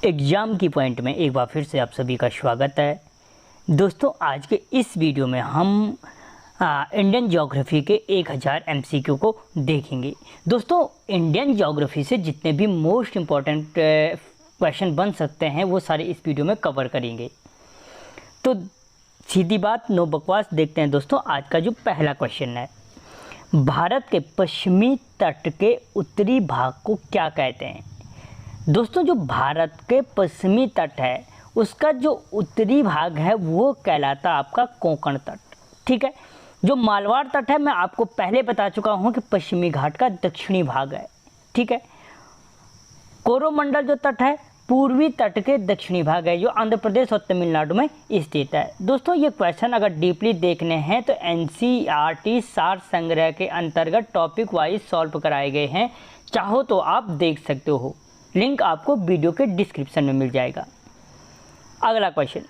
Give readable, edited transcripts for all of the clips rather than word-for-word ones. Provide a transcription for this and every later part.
Exam की point में एक बार फिर से आप सभी का स्वागत है। दोस्तों आज के इस वीडियो में हम इंडियन ज्योग्राफी के 1000 एमसीक्यू को देखेंगे। दोस्तों इंडियन ज्योग्राफी से जितने भी मोस्ट इम्पॉर्टेंट क्वेश्चन बन सकते हैं वो सारे इस वीडियो में कवर करेंगे। तो सीधी बात नो बकवास, देखते हैं दोस्तों आज का जो पहला क्वेश्चन है। भारत के पश्चिमी तट के उत्तरी भाग को क्या कहते हैं? दोस्तों जो भारत के पश्चिमी तट है उसका जो उत्तरी भाग है वो कहलाता आपका कोंकण तट। ठीक है, जो मालवाड़ तट है मैं आपको पहले बता चुका हूँ कि पश्चिमी घाट का दक्षिणी भाग है। ठीक है, कोरोमंडल जो तट है पूर्वी तट के दक्षिणी भाग है, जो आंध्र प्रदेश और तमिलनाडु में स्थित है। दोस्तों ये क्वेश्चन अगर डीपली देखने हैं तो एनसीईआरटी सार संग्रह के अंतर्गत टॉपिक वाइज सॉल्व कराए गए हैं, चाहो तो आप देख सकते हो, लिंक आपको वीडियो के डिस्क्रिप्शन में मिल जाएगा। अगला क्वेश्चन,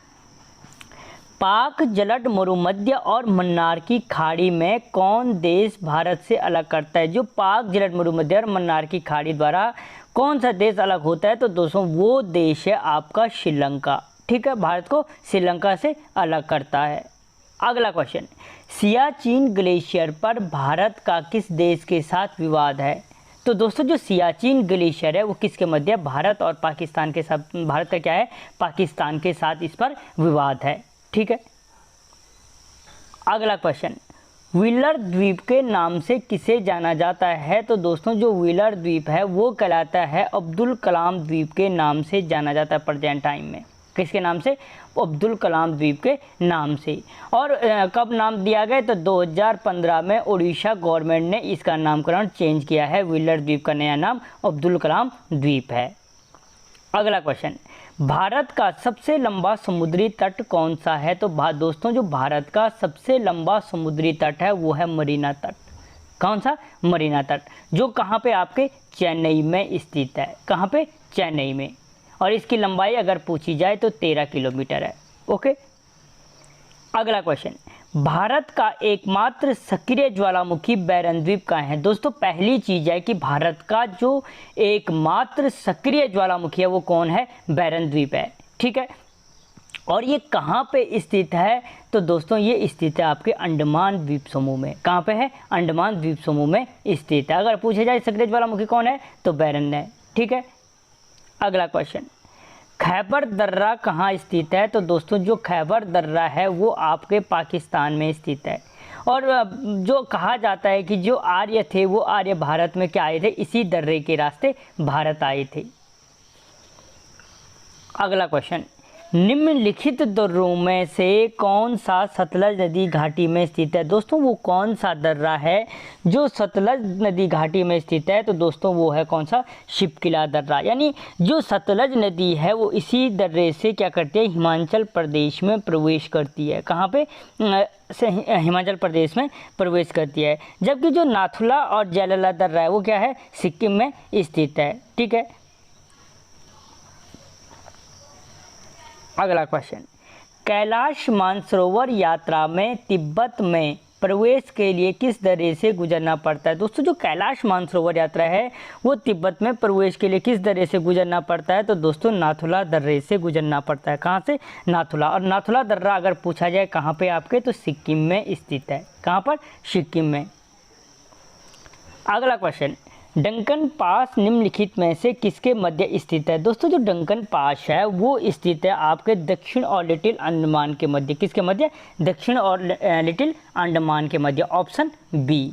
पाक जलट मरुमध्य और मन्नार की खाड़ी में कौन देश भारत से अलग करता है? जो पाक जलट मरुमध्य और मन्नार की खाड़ी द्वारा कौन सा देश अलग होता है? तो दोस्तों वो देश है आपका श्रीलंका। ठीक है, भारत को श्रीलंका से अलग करता है। अगला क्वेश्चन, सियाचिन ग्लेशियर पर भारत का किस देश के साथ विवाद है? तो दोस्तों जो सियाचिन ग्लेशियर है वो किसके मध्य? भारत और पाकिस्तान के साथ। भारत का क्या है? पाकिस्तान के साथ इस पर विवाद है। ठीक है, अगला क्वेश्चन, व्हीलर द्वीप के नाम से किसे जाना जाता है? तो दोस्तों जो व्हीलर द्वीप है वो कहलाता है अब्दुल कलाम द्वीप के नाम से जाना जाता है प्रेजेंट टाइम में। किसके नाम से? अब्दुल कलाम द्वीप के नाम से। और कब नाम दिया गया? तो 2015 में उड़ीसा गवर्नमेंट ने इसका नामकरण चेंज किया है। व्हीलर द्वीप का नया नाम अब्दुल कलाम द्वीप है। अगला क्वेश्चन, भारत का सबसे लंबा समुद्री तट कौन सा है? तो दोस्तों जो भारत का सबसे लंबा समुद्री तट है वो है मरीना तट। कौन सा? मरीना तट, जो कहाँ पे? आपके चेन्नई में स्थित है। कहाँ पे? चेन्नई में। और इसकी लंबाई अगर पूछी जाए तो 13 किलोमीटर है। ओके, अगला क्वेश्चन, भारत का एकमात्र सक्रिय ज्वालामुखी बैरन द्वीप कहाँ है? दोस्तों पहली चीज़ है कि भारत का जो एकमात्र सक्रिय ज्वालामुखी है वो कौन है? बैरन द्वीप है। ठीक है, और ये कहाँ पे स्थित है? तो दोस्तों ये स्थित है आपके अंडमान द्वीप समूह में। कहाँ पे है? अंडमान द्वीप समूह में स्थित है। अगर पूछा जाए सक्रिय ज्वालामुखी कौन है तो बैरन है। ठीक है, अगला क्वेश्चन, खैबर दर्रा कहाँ स्थित है? तो दोस्तों जो खैबर दर्रा है वो आपके पाकिस्तान में स्थित है। और जो कहा जाता है कि जो आर्य थे वो आर्य भारत में क्या आए थे? इसी दर्रे के रास्ते भारत आए थे। अगला क्वेश्चन, निम्नलिखित दर्रों में से कौन सा सतलज नदी घाटी में स्थित है? दोस्तों वो कौन सा दर्रा है जो सतलज नदी घाटी में स्थित है? तो दोस्तों वो है कौन सा? शिपकिला दर्रा। यानी जो सतलज नदी है वो इसी दर्रे से क्या करती है? हिमाचल प्रदेश में प्रवेश करती है। कहाँ पे? हिमाचल प्रदेश में प्रवेश करती है। जबकि जो नाथुला और जयलला दर्रा है वो क्या है? सिक्किम में स्थित है। ठीक है, अगला क्वेश्चन, कैलाश मानसरोवर यात्रा में तिब्बत में प्रवेश के लिए किस दर्रे से गुजरना पड़ता है? दोस्तों जो कैलाश मानसरोवर यात्रा है वो तिब्बत में प्रवेश के लिए किस दर्रे से गुजरना पड़ता है? तो दोस्तों नाथुला दर्रे से गुजरना पड़ता है। कहाँ से? नाथुला। और नाथुला दर्रा अगर पूछा जाए कहाँ पे आपके? तो सिक्किम में स्थित है। कहाँ पर? सिक्किम में। अगला क्वेश्चन, डंकन पास निम्नलिखित में से किसके मध्य स्थित है? दोस्तों जो डंकन पास है वो स्थित है आपके दक्षिण और लिटिल अंडमान के मध्य। किसके मध्य? दक्षिण और लिटिल अंडमान के मध्य। Option B.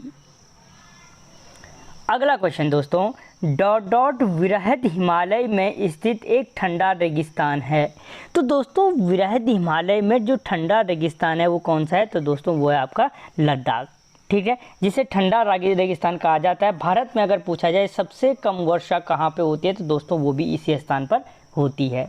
अगला क्वेश्चन दोस्तों, डॉट डॉट विरहद हिमालय में स्थित एक ठंडा रेगिस्तान है। तो दोस्तों विरहद हिमालय में जो ठंडा रेगिस्तान है वो कौन सा है? तो दोस्तों वो है आपका लद्दाख। ठीक है, जिसे ठंडा रेगिस्तान कहा जाता है। भारत में अगर पूछा जाए सबसे कम वर्षा कहाँ पे होती है? तो दोस्तों वो भी इसी स्थान पर होती है।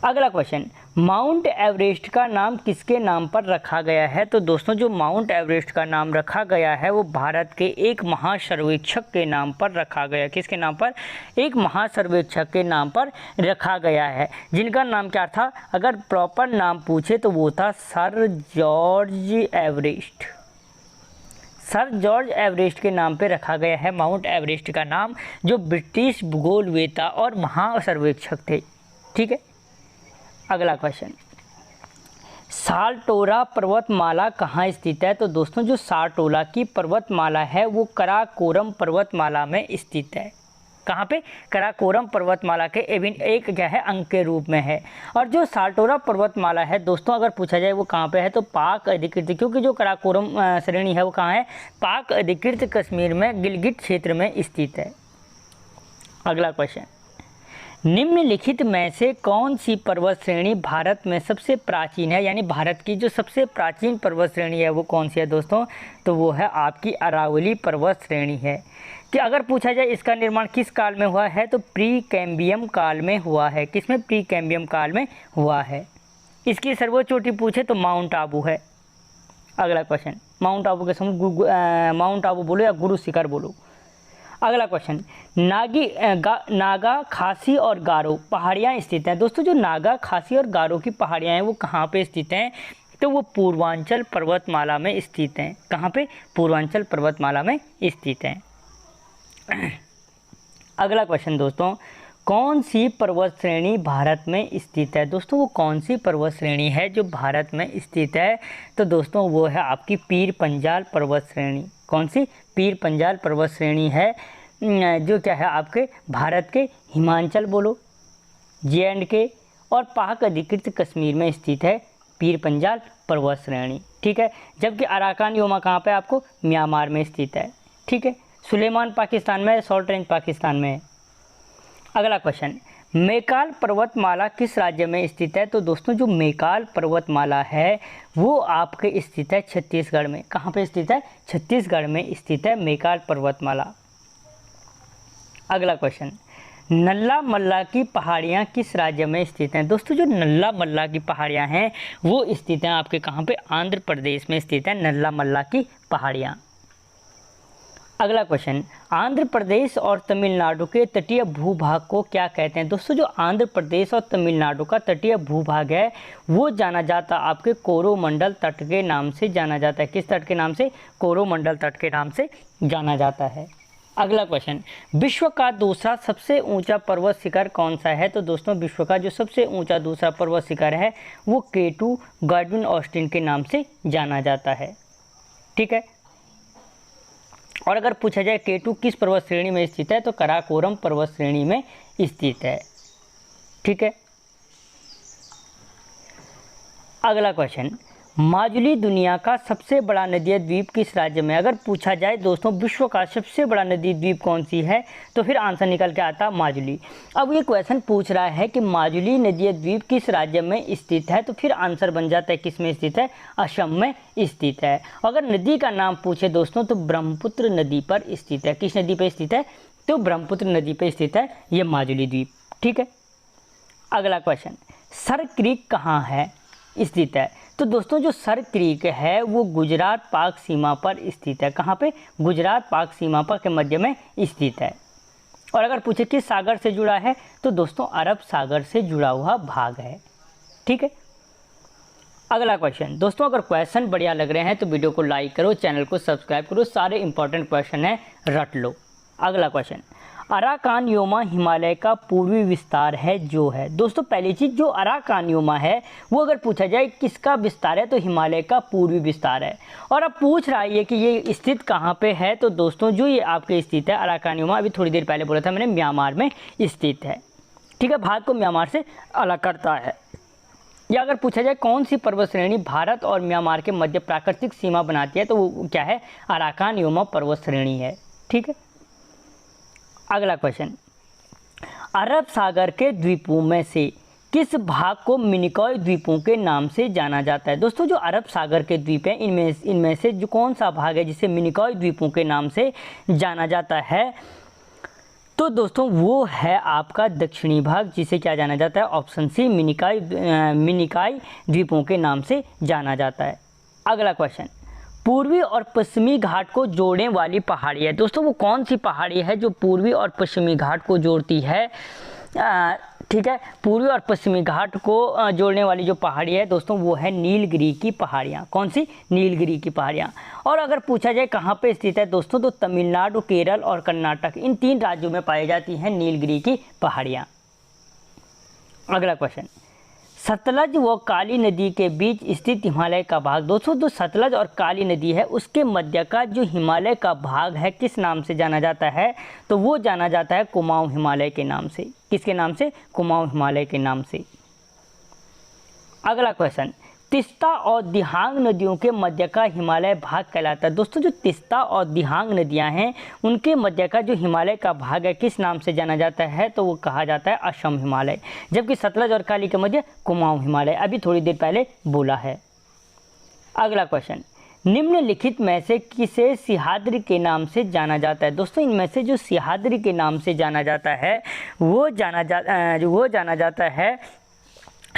अगला क्वेश्चन, माउंट एवरेस्ट का नाम किसके नाम पर रखा गया है? तो दोस्तों जो माउंट एवरेस्ट का नाम रखा गया है वो भारत के एक महासर्वेक्षक के नाम पर रखा गया। किसके नाम पर? एक महासर्वेक्षक के नाम पर रखा गया है, जिनका नाम क्या था? अगर प्रॉपर नाम पूछे तो वो था sir George Everest. Sir George Everest के नाम पे रखा गया है माउंट एवरेस्ट का नाम, जो ब्रिटिश भूगोलवेता और महासर्वेक्षक थे। ठीक है, अगला क्वेश्चन, साल्टोरा पर्वतमाला कहाँ स्थित है? तो दोस्तों जो साल्टोरा की पर्वतमाला है वो कराकोरम पर्वतमाला में स्थित है। कहाँ पे? कराकोरम पर्वतमाला के एक क्या है अंक के रूप में है। और जो साल्टोरा पर्वतमाला है दोस्तों, अगर पूछा जाए वो कहाँ पे है तो पाक अधिकृत, क्योंकि जो कराकोरम श्रेणी है वो कहाँ है? पाक अधिकृत कश्मीर में गिलगित क्षेत्र में स्थित है। अगला क्वेश्चन, निम्नलिखित में से कौन सी पर्वत श्रेणी भारत में सबसे प्राचीन है? यानी भारत की जो सबसे प्राचीन पर्वत श्रेणी है वो कौन सी है दोस्तों? तो वो है आपकी अरावली पर्वत श्रेणी है। कि अगर पूछा जाए इसका निर्माण किस काल में हुआ है तो प्री कैम्बियम काल में हुआ है। किसमें? प्री कैम्बियम काल में हुआ है। इसकी सर्वोच्च चोटी पूछे तो माउंट आबू है। अगला क्वेश्चन, माउंट आबू के समान माउंट आबू बोलो या गुरु शिखर बोलो। अगला क्वेश्चन, नागा, खासी और गारो पहाड़ियाँ स्थित हैं। दोस्तों जो नागा, खासी और गारो की पहाड़ियाँ हैं वो कहाँ पे स्थित हैं? तो वो पूर्वांचल पर्वतमाला में स्थित हैं। कहाँ पे? पूर्वांचल पर्वतमाला में स्थित हैं। अगला क्वेश्चन दोस्तों, कौन सी पर्वत श्रेणी भारत में स्थित है? दोस्तों वो कौन सी पर्वत श्रेणी है जो भारत में स्थित है? तो दोस्तों वो है आपकी पीर पंजाल पर्वत श्रेणी। कौन सी? पीर पंजाल पर्वत श्रेणी है, जो क्या है आपके भारत के हिमाचल बोलो, J&K और पाक अधिकृत कश्मीर में स्थित है पीर पंजाल पर्वत श्रेणी। ठीक है, जबकि अराकान योमा कहाँ पे आपको? म्यांमार में स्थित है। ठीक है, सुलेमान पाकिस्तान में, शॉर्ट रेंज पाकिस्तान में है। अगला क्वेश्चन, मैकाल पर्वतमाला किस राज्य में स्थित है? तो दोस्तों जो मैकाल पर्वतमाला है वो आपके स्थित है छत्तीसगढ़ में। कहाँ पे स्थित है? छत्तीसगढ़ में स्थित है मैकाल पर्वतमाला। अगला क्वेश्चन, नल्ला मल्ला की पहाड़ियाँ किस राज्य में स्थित हैं? दोस्तों जो नल्ला मल्ला की पहाड़ियाँ हैं वो स्थित हैं आपके कहाँ पे? आंध्र प्रदेश में स्थित है नल्ला मल्ला की पहाड़ियाँ। अगला क्वेश्चन, आंध्र प्रदेश और तमिलनाडु के तटीय भूभाग को क्या कहते हैं? दोस्तों जो आंध्र प्रदेश और तमिलनाडु का तटीय भूभाग है वो जाना जाता आपके कोरोमंडल तट के नाम से जाना जाता है। किस तट के नाम से? कोरोमंडल तट के नाम से जाना जाता है। अगला क्वेश्चन, विश्व का दूसरा सबसे ऊंचा पर्वत शिखर कौन सा है? तो दोस्तों विश्व का जो सबसे ऊंचा दूसरा पर्वत शिखर है वो K2 गॉडविन ऑस्टिन के नाम से जाना जाता है। ठीक है, और अगर पूछा जाए K2 किस पर्वत श्रेणी में स्थित है तो कराकोरम पर्वत श्रेणी में स्थित है। ठीक है, अगला क्वेश्चन, माजुली दुनिया का सबसे बड़ा नदीय द्वीप किस राज्य में? अगर पूछा जाए दोस्तों विश्व का सबसे बड़ा नदी द्वीप कौन सी है तो फिर आंसर निकल के आता माजुली। अब ये क्वेश्चन पूछ रहा है कि माजुली नदीय द्वीप किस राज्य में स्थित है तो फिर आंसर बन जाता है किस में स्थित है? असम में स्थित है। अगर नदी का नाम पूछे दोस्तों तो ब्रह्मपुत्र नदी पर स्थित है। किस नदी पर स्थित है? तो ब्रह्मपुत्र नदी पर स्थित है ये माजुली द्वीप। ठीक है, अगला क्वेश्चन, सर क्रीक कहाँ है स्थित है? तो दोस्तों जो सर क्रीक है वो गुजरात पाक सीमा पर स्थित है। कहाँ पे? गुजरात पाक सीमा पर के मध्य में स्थित है। और अगर पूछे किस सागर से जुड़ा है तो दोस्तों अरब सागर से जुड़ा हुआ भाग है। ठीक है, अगला क्वेश्चन दोस्तों, अगर क्वेश्चन बढ़िया लग रहे हैं तो वीडियो को लाइक करो, चैनल को सब्सक्राइब करो, सारे इंपॉर्टेंट क्वेश्चन है रट लो। अगला क्वेश्चन, अराकानयोमा हिमालय का पूर्वी विस्तार है जो है। दोस्तों पहली चीज़ जो अराकानयोमा है वो अगर पूछा जाए किसका विस्तार है तो हिमालय का पूर्वी विस्तार है। और अब पूछ रहा है कि ये स्थित कहाँ पे है तो दोस्तों जो ये आपके स्थित है अराकानयोमा, अभी थोड़ी देर पहले बोला था मैंने, म्यांमार में स्थित है। ठीक है, भारत को म्यांमार से अलग करता है। या अगर पूछा जाए कौन सी पर्वत श्रेणी भारत और म्यांमार के मध्य प्राकृतिक सीमा बनाती है तो वो क्या है? अराकानयोमा पर्वत श्रेणी है। ठीक है, अगला क्वेश्चन, अरब सागर के द्वीपों में से किस भाग को मिनिकॉय द्वीपों के नाम से जाना जाता है? दोस्तों जो अरब सागर के द्वीप हैं इनमें से जो कौन सा भाग है जिसे मिनिकॉय द्वीपों के नाम से जाना जाता है तो दोस्तों वो है आपका दक्षिणी भाग, जिसे क्या जाना जाता है? ऑप्शन सी मिनिकॉय द्वीपों के नाम से जाना जाता है। अगला क्वेश्चन, पूर्वी और पश्चिमी घाट को जोड़ने वाली पहाड़ी है। दोस्तों वो कौन सी पहाड़ी है जो पूर्वी और पश्चिमी घाट को जोड़ती है? ठीक है। पूर्वी और पश्चिमी घाट को जोड़ने वाली जो पहाड़ी है दोस्तों वो है नीलगिरी की पहाड़ियाँ। कौन सी? नीलगिरी की पहाड़ियाँ। और अगर पूछा जाए कहाँ पे स्थित है दोस्तों, तो तमिलनाडु, केरल और कर्नाटक, इन 3 राज्यों में पाई जाती हैं नीलगिरी की पहाड़ियाँ। अगला क्वेश्चन, सतलज व काली नदी के बीच स्थित हिमालय का भाग। दोस्तों जो सतलज और काली नदी है उसके मध्य का जो हिमालय का भाग है किस नाम से जाना जाता है? तो वो जाना जाता है कुमाऊं हिमालय के नाम से। किसके नाम से? कुमाऊं हिमालय के नाम से। अगला क्वेश्चन, तिस्ता और दिहांग नदियों के मध्य का हिमालय भाग कहलाता है। दोस्तों जो तिस्ता और दिहांग नदियां हैं उनके मध्य का जो हिमालय का भाग है किस नाम से जाना जाता है? तो वो कहा जाता है असम हिमालय। जबकि सतलज और काली के मध्य कुमाऊं हिमालय, अभी थोड़ी देर पहले बोला है। अगला क्वेश्चन, निम्नलिखित में से किसे सिहाद्री के नाम से जाना जाता है? दोस्तों इनमें से जो सिहाद्री के नाम से जाना जाता है वो जाना जाता है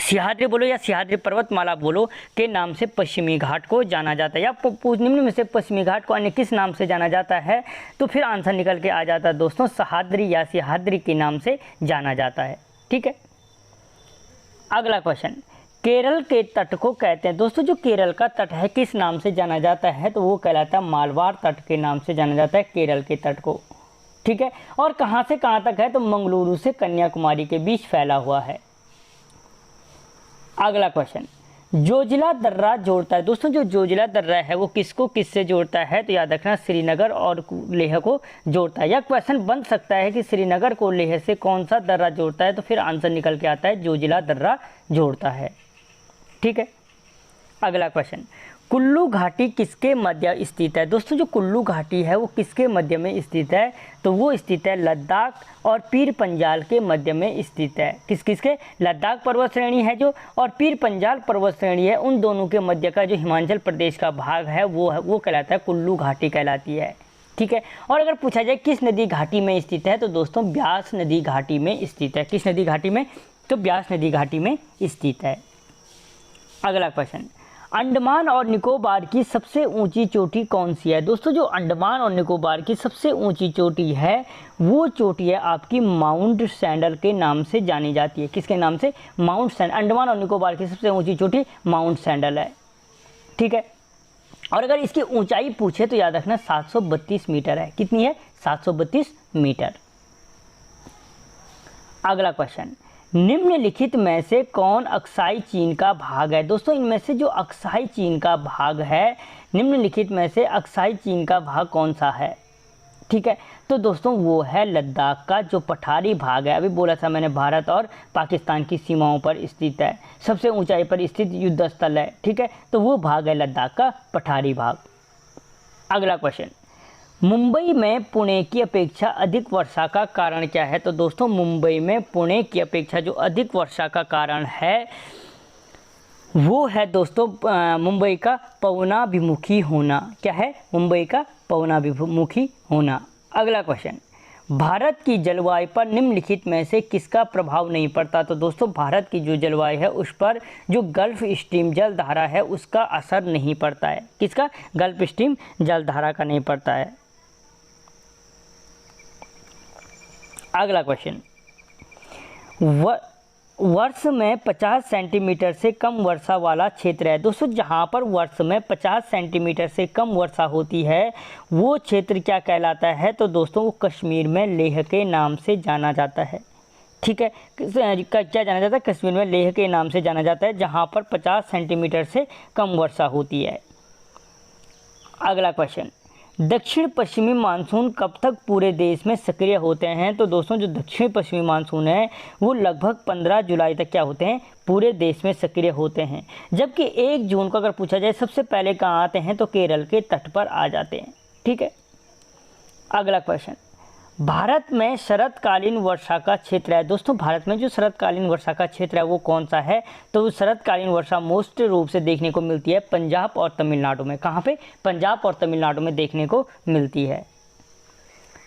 सिहाद्री बोलो या सिहाद्री पर्वतमाला बोलो के नाम से पश्चिमी घाट को जाना जाता है। या निम्न में से पश्चिमी घाट को अन्य किस नाम से जाना जाता है? तो फिर आंसर निकल के आ जाता है दोस्तों सह्याद्री या सिहाद्री के नाम से जाना जाता है। ठीक है। अगला क्वेश्चन, केरल के तट को कहते हैं। दोस्तों जो केरल का तट है किस नाम से जाना जाता है? तो वो कहलाता है मालवार तट के नाम से जाना जाता है केरल के तट को। ठीक है। और कहाँ से कहाँ तक है? तो मंगलुरु से कन्याकुमारी के बीच फैला हुआ है। अगला क्वेश्चन, जोजिला दर्रा जोड़ता है। दोस्तों जो जोजिला दर्रा है वो किसको किससे जोड़ता है? तो याद रखना श्रीनगर और लेह को जोड़ता है। यह क्वेश्चन बन सकता है कि श्रीनगर को लेह से कौन सा दर्रा जोड़ता है? तो फिर आंसर निकल के आता है जोजिला दर्रा जोड़ता है। ठीक है। अगला क्वेश्चन, कुल्लू घाटी किसके मध्य स्थित है? दोस्तों जो कुल्लू घाटी है वो किसके मध्य में स्थित है? तो वो स्थित है लद्दाख और पीर पंजाल के मध्य में स्थित है। किसके? लद्दाख पर्वत श्रेणी है जो और पीर पंजाल पर्वत श्रेणी है, उन दोनों के मध्य का जो हिमाचल प्रदेश का भाग है वो कहलाता है कुल्लू घाटी कहलाती है। ठीक है। और अगर पूछा जाए किस नदी घाटी में स्थित है? तो दोस्तों ब्यास नदी घाटी में स्थित है। किस नदी घाटी में? तो ब्यास नदी घाटी में स्थित है। अगला क्वेश्चन, अंडमान और निकोबार की सबसे ऊंची चोटी कौन सी है? दोस्तों जो अंडमान और निकोबार की सबसे ऊंची चोटी है वो चोटी है आपकी माउंट सैंडल के नाम से जानी जाती है। किसके नाम से? Mount sandal. अंडमान और निकोबार की सबसे ऊंची चोटी माउंट सैंडल है। ठीक है। और अगर इसकी ऊंचाई पूछे तो याद रखना 732 मीटर है। कितनी है? 732 मीटर। अगला क्वेश्चन, निम्नलिखित में से कौन अक्साई चीन का भाग है? दोस्तों इनमें से जो अक्साई चीन का भाग है, निम्नलिखित में से अक्साई चीन का भाग कौन सा है? ठीक है। तो दोस्तों वो है लद्दाख का जो पठारी भाग है। अभी बोला था मैंने भारत और पाकिस्तान की सीमाओं पर स्थित है, सबसे ऊंचाई पर स्थित युद्ध स्थल है। ठीक है। तो वो भाग है लद्दाख का पठारी भाग। अगला क्वेश्चन, मुंबई में पुणे की अपेक्षा अधिक वर्षा का कारण क्या है? तो दोस्तों मुंबई में पुणे की अपेक्षा जो अधिक वर्षा का कारण है वो है दोस्तों मुंबई का पवनाभिमुखी होना। क्या है? मुंबई का पवनाभिमुखी होना। अगला क्वेश्चन, भारत की जलवायु पर निम्नलिखित में से किसका प्रभाव नहीं पड़ता? तो दोस्तों भारत की जो जलवायु है उस पर जो गल्फ स्ट्रीम जलधारा है उसका असर नहीं पड़ता है। किसका? गल्फ स्ट्रीम जलधारा का नहीं पड़ता है। अगला क्वेश्चन, वर्ष में 50 सेंटीमीटर से कम वर्षा वाला क्षेत्र है। दोस्तों जहाँ पर वर्ष में 50 सेंटीमीटर से कम वर्षा होती है वो क्षेत्र क्या कहलाता है? तो दोस्तों वो कश्मीर में लेह के नाम से जाना जाता है। ठीक है। क्या जाना जाता है? कश्मीर में लेह के नाम से जाना जाता है जहाँ पर 50 सेंटीमीटर से कम वर्षा होती है। अगला क्वेश्चन, दक्षिण पश्चिमी मानसून कब तक पूरे देश में सक्रिय होते हैं? तो दोस्तों जो दक्षिण पश्चिमी मानसून है वो लगभग 15 जुलाई तक क्या होते हैं? पूरे देश में सक्रिय होते हैं। जबकि 1 जून को अगर पूछा जाए सबसे पहले कहाँ आते हैं? तो केरल के तट पर आ जाते हैं। ठीक है। अगला क्वेश्चन, भारत में शरतकालीन वर्षा का क्षेत्र है। दोस्तों भारत में जो शरतकालीन वर्षा का क्षेत्र है वो कौन सा है? तो शरतकालीन वर्षा मोस्ट रूप से देखने को मिलती है पंजाब और तमिलनाडु में। कहाँ पे? पंजाब और तमिलनाडु में देखने को मिलती है।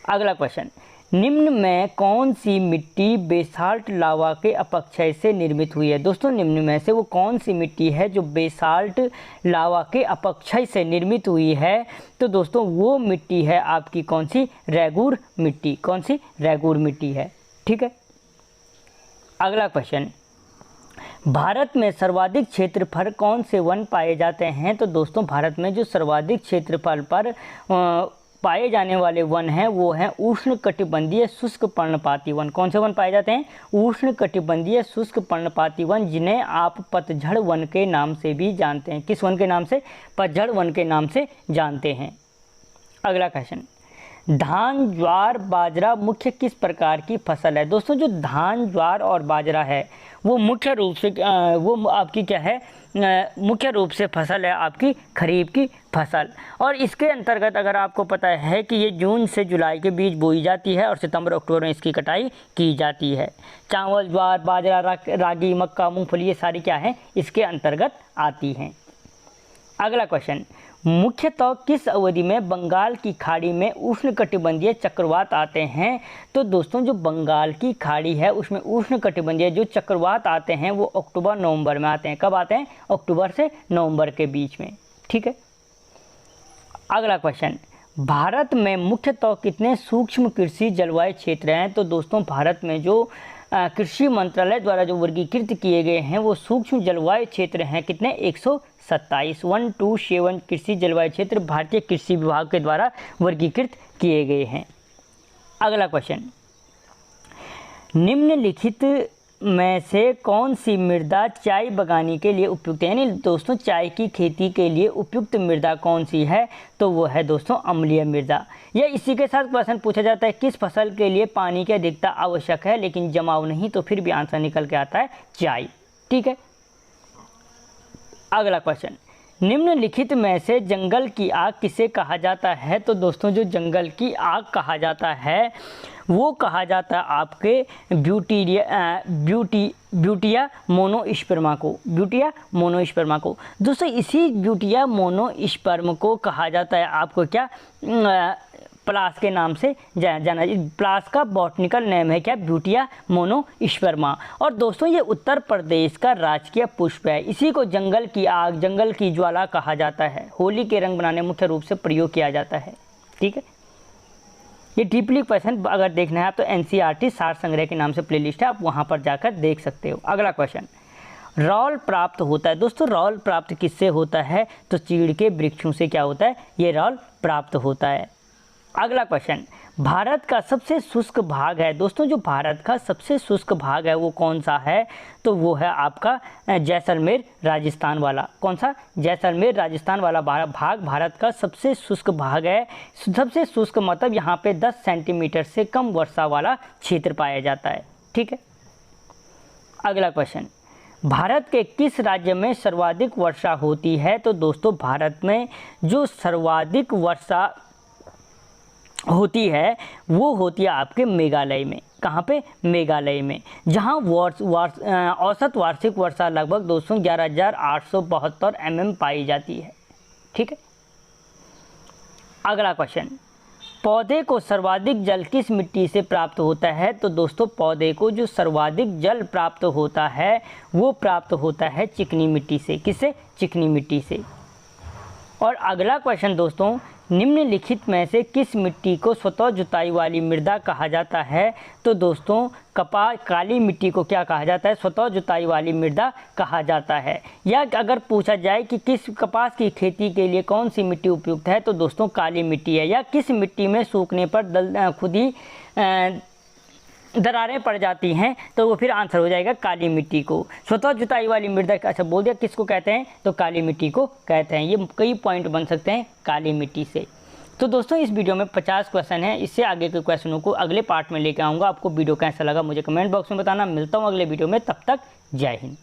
अगला क्वेश्चन, निम्न में कौन सी मिट्टी बेसाल्ट लावा के अपक्षय से निर्मित हुई है? दोस्तों निम्न में से वो कौन सी मिट्टी है जो बेसाल्ट लावा के अपक्षय से निर्मित हुई है? तो दोस्तों वो मिट्टी है आपकी कौन सी? रैगूर मिट्टी। कौन सी? रैगूर मिट्टी है। ठीक है। अगला क्वेश्चन, भारत में सर्वाधिक क्षेत्रफल कौन से वन पाए जाते हैं? तो दोस्तों भारत में जो सर्वाधिक क्षेत्रफल पर पाए जाने वाले वन हैं वो हैं उष्णकटिबंधीय शुष्क पर्णपाती वन। कौन से वन पाए जाते हैं? उष्णकटिबंधीय शुष्क पर्णपाती वन, जिन्हें आप पतझड़ वन के नाम से भी जानते हैं। किस वन के नाम से? पतझड़ वन के नाम से जानते हैं। अगला क्वेश्चन, धान, ज्वार, बाजरा मुख्य किस प्रकार की फसल है? दोस्तों जो धान, ज्वार और बाजरा है वो मुख्य रूप से वो आपकी क्या है? मुख्य रूप से फसल है आपकी खरीफ की फसल। और इसके अंतर्गत अगर आपको पता है कि ये जून से जुलाई के बीच बोई जाती है और सितंबर अक्टूबर में इसकी कटाई की जाती है। चावल, ज्वार, बाजरा, रागी, मक्का, मूंगफली, ये सारी क्या है? इसके अंतर्गत आती हैं। अगला क्वेश्चन, मुख्यतः किस अवधि में बंगाल की खाड़ी में उष्णकटिबंधीय चक्रवात आते हैं? तो दोस्तों जो बंगाल की खाड़ी है उसमें उष्णकटिबंधीय जो चक्रवात आते हैं वो अक्टूबर नवंबर में आते हैं। कब आते हैं? अक्टूबर से नवंबर के बीच में। ठीक है। अगला क्वेश्चन, भारत में मुख्यतः कितने सूक्ष्म कृषि जलवायु क्षेत्र हैं? तो दोस्तों भारत में जो कृषि मंत्रालय द्वारा जो वर्गीकृत किए गए हैं वो सूक्ष्म जलवायु क्षेत्र हैं। कितने? 127 127 कृषि जलवायु क्षेत्र भारतीय कृषि विभाग के द्वारा वर्गीकृत किए गए हैं। अगला क्वेश्चन, निम्नलिखित में से कौन सी मृदा चाय बगानी के लिए उपयुक्त है? यानी दोस्तों चाय की खेती के लिए उपयुक्त मृदा कौन सी है? तो वो है दोस्तों अम्लीय मृदा। या इसी के साथ क्वेश्चन पूछा जाता है किस फसल के लिए पानी की अधिकता आवश्यक है लेकिन जमाव नहीं, तो फिर भी आंसर निकल के आता है चाय। ठीक है। अगला क्वेश्चन, निम्नलिखित में से जंगल की आग किसे कहा जाता है? तो दोस्तों जो जंगल की आग कहा जाता है वो कहा जाता है आपके ब्यूटिया मोनोस्पर्मा को। ब्यूटिया मोनोस्पर्मा को दोस्तों, इसी ब्यूटिया मोनोस्पर्म को कहा जाता है आपको क्या? प्लास के नाम से जाना। प्लास का बॉटनिकल नेम है क्या? Butea monosperma. और दोस्तों ये उत्तर प्रदेश का राजकीय पुष्प है। इसी को जंगल की आग, जंगल की ज्वाला कहा जाता है। होली के रंग बनाने मुख्य रूप से प्रयोग किया जाता है। ठीक है। ये डीपली क्वेश्चन अगर देखना है आप तो NCERT सार संग्रह के नाम से प्लेलिस्ट है, आप वहाँ पर जाकर देख सकते हो। अगला क्वेश्चन, रॉल प्राप्त होता है। दोस्तों रॉल प्राप्त किससे होता है? तो चीड़ के वृक्षों से क्या होता है? ये रॉल प्राप्त होता है। अगला क्वेश्चन, भारत का सबसे शुष्क भाग है। दोस्तों जो भारत का सबसे शुष्क भाग है वो कौन सा है? तो वो है आपका जैसलमेर राजस्थान वाला। कौन सा? जैसलमेर राजस्थान वाला भाग भारत का सबसे शुष्क भाग है। सबसे शुष्क मतलब यहाँ पे 10 सेंटीमीटर से कम वर्षा वाला क्षेत्र पाया जाता है। ठीक है। अगला क्वेश्चन, भारत के किस राज्य में सर्वाधिक वर्षा होती है? तो दोस्तों भारत में जो सर्वाधिक वर्षा होती है वो होती है आपके मेघालय में। कहाँ पे? मेघालय में, जहाँ औसत वार्षिक वर्षा लगभग दोस्तों 11,872 mm पाई जाती है। ठीक है। अगला क्वेश्चन, पौधे को सर्वाधिक जल किस मिट्टी से प्राप्त होता है? तो दोस्तों पौधे को जो सर्वाधिक जल प्राप्त होता है वो प्राप्त होता है चिकनी मिट्टी से। किससे? चिकनी मिट्टी से। और अगला क्वेश्चन दोस्तों, निम्नलिखित में से किस मिट्टी को स्वतः जुताई वाली मृदा कहा जाता है? तो दोस्तों काली मिट्टी को क्या कहा जाता है? स्वतः जुताई वाली मृदा कहा जाता है। या अगर पूछा जाए कि किस कपास की खेती के लिए कौन सी मिट्टी उपयुक्त है? तो दोस्तों काली मिट्टी है। या किस मिट्टी में सूखने पर खुद ही दरारें पड़ जाती हैं? तो वो फिर आंसर हो जाएगा काली मिट्टी को। स्वतः जुताई वाली मृदा, अच्छा बोल दिया, किसको कहते हैं? तो काली मिट्टी को कहते हैं। ये कई पॉइंट बन सकते हैं काली मिट्टी से। तो दोस्तों इस वीडियो में 50 क्वेश्चन है। इससे आगे के क्वेश्चनों को अगले पार्ट में लेकर आऊँगा। आपको वीडियो कैसा लगा मुझे कमेंट बॉक्स में बताना। मिलता हूँ अगले वीडियो में, तब तक जय हिंद।